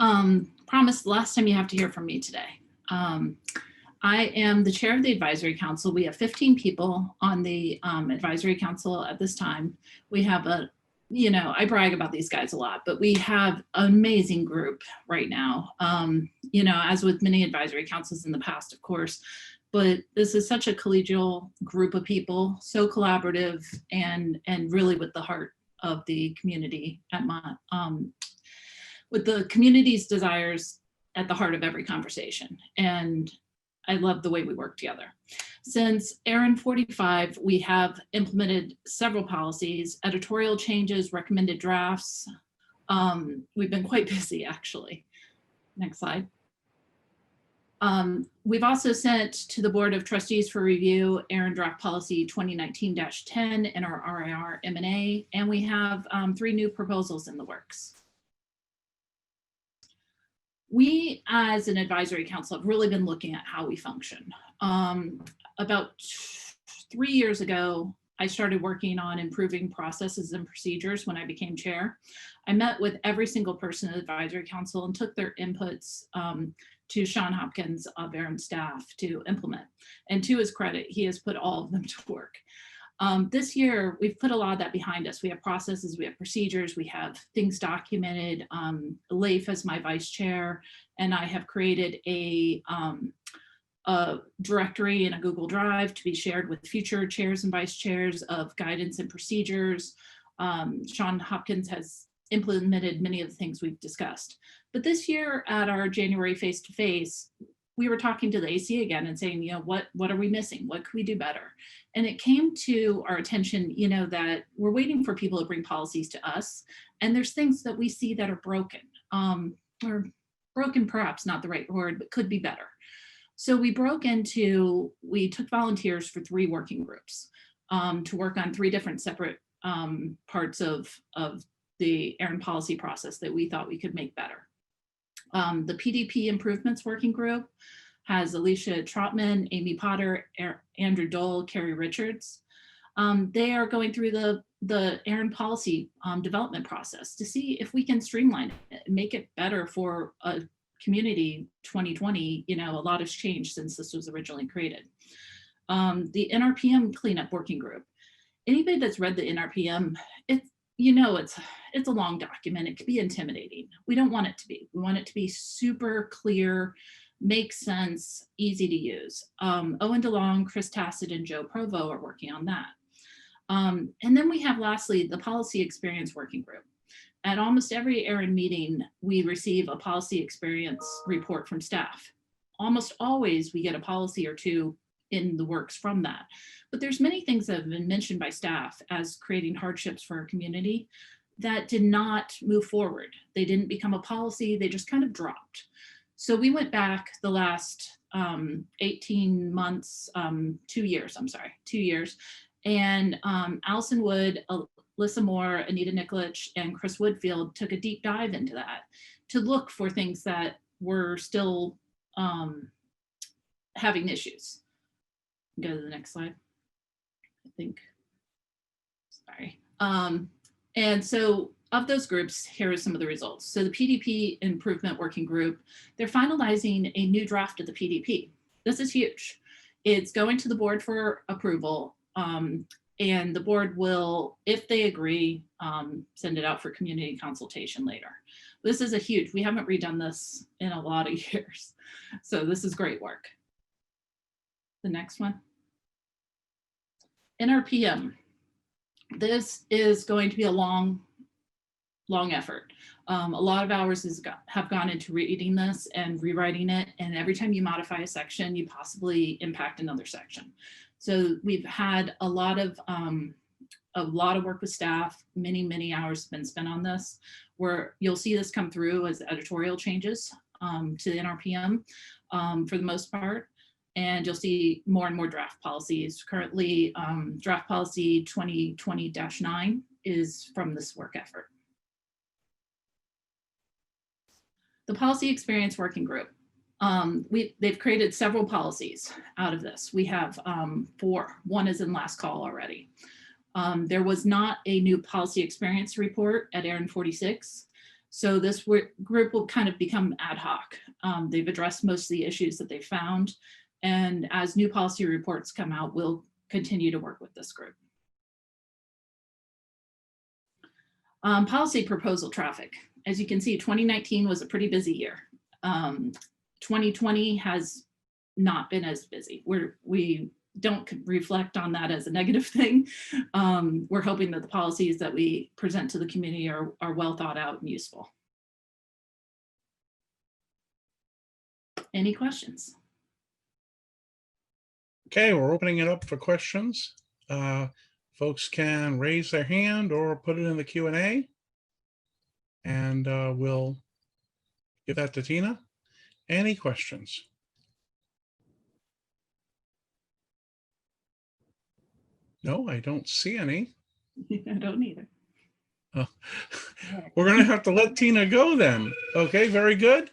Promise, the last time you have to hear from me today. I am the chair of the advisory council. We have 15 people on the advisory council at this time. We have I brag about these guys a lot, but we have an amazing group right now, as with many advisory councils in the past, of course. But this is such a collegial group of people, so collaborative and really with the heart of the community at with the community's desires at the heart of every conversation. And I love the way we work together. Since ARIN 45, we have implemented several policies, editorial changes, recommended drafts. We've been quite busy, actually. Next slide. We've also sent to the Board of Trustees for review ARIN Draft Policy 2019-10 and our RIR M&A, and we have 3 new proposals in the works. We, as an advisory council, have really been looking at how we function. About 3 years ago, I started working on improving processes and procedures when I became chair. I met with every single person in the advisory council and took their inputs to Sean Hopkins of ARIN staff to implement. And to his credit, he has put all of them to work. This year, we've put a lot of that behind us. We have processes, we have procedures, we have things documented. Leif as my vice chair, and I have created a directory in a Google Drive to be shared with future chairs and vice chairs of guidance and procedures. Sean Hopkins has implemented many of the things we've discussed. But this year at our January face-to-face, we were talking to the AC again and saying, what are we missing? What could we do better? And it came to our attention, that we're waiting for people to bring policies to us. And there's things that we see that are broken, or broken, perhaps not the right word, but could be better. So we took volunteers for 3 working groups to work on 3 different separate parts of the ARIN policy process that we thought we could make better. The PDP improvements working group has Alicia Trotman, Amy Potter, Andrew Dole, Carrie Richards. They are going through the ARIN policy development process to see if we can streamline it and make it better for a community 2020. A lot has changed since this was originally created. The NRPM cleanup working group. Anybody that's read the NRPM, it's a long document. It could be intimidating. We don't want it to be. We want it to be super clear, make sense, easy to use. Owen DeLong, Chris Tassett, and Joe Provo are working on that. And then we have, lastly, the policy experience working group. At almost every ARIN meeting, we receive a policy experience report from staff. Almost always we get a policy or 2 in the works from that. But there's many things that have been mentioned by staff as creating hardships for our community that did not move forward. They didn't become a policy, they just kind of dropped. So we went back the last 18 months, 2 years, 2 years. And Allison Wood, Alyssa Moore, Anita Nikolic, and Chris Woodfield took a deep dive into that to look for things that were still having issues. Go to the next slide, I think. Sorry. And so of those groups, here are some of the results. So the PDP improvement working group, they're finalizing a new draft of the PDP. This is huge. It's going to the board for approval. And the board will, if they agree, send it out for community consultation later. This is we haven't redone this in a lot of years. So this is great work. The next one. NRPM. This is going to be a long effort. A lot of hours have gone into reading this and rewriting it. And every time you modify a section, you possibly impact another section. So we've had a lot of work with staff, many hours have been spent on this, where you'll see this come through as editorial changes to the NRPM for the most part. And you'll see more and more draft policies. Currently, draft policy 2020-9 is from this work effort. The policy experience working group. They've created several policies out of this. We have 4. 1 is in last call already. There was not a new policy experience report at ARIN 46. So this group will kind of become ad hoc. They've addressed most of the issues that they found. And as new policy reports come out, we'll continue to work with this group. Policy proposal traffic. As you can see, 2019 was a pretty busy year. 2020 has not been as busy. We don't reflect on that as a negative thing. We're hoping that the policies that we present to the community are well thought out and useful. Any questions? Okay, we're opening it up for questions. Folks can raise their hand or put it in the Q&A, and we'll give that to Tina. Any questions? No, I don't see any. I don't either. We're going to have to let Tina go then. Okay, very good.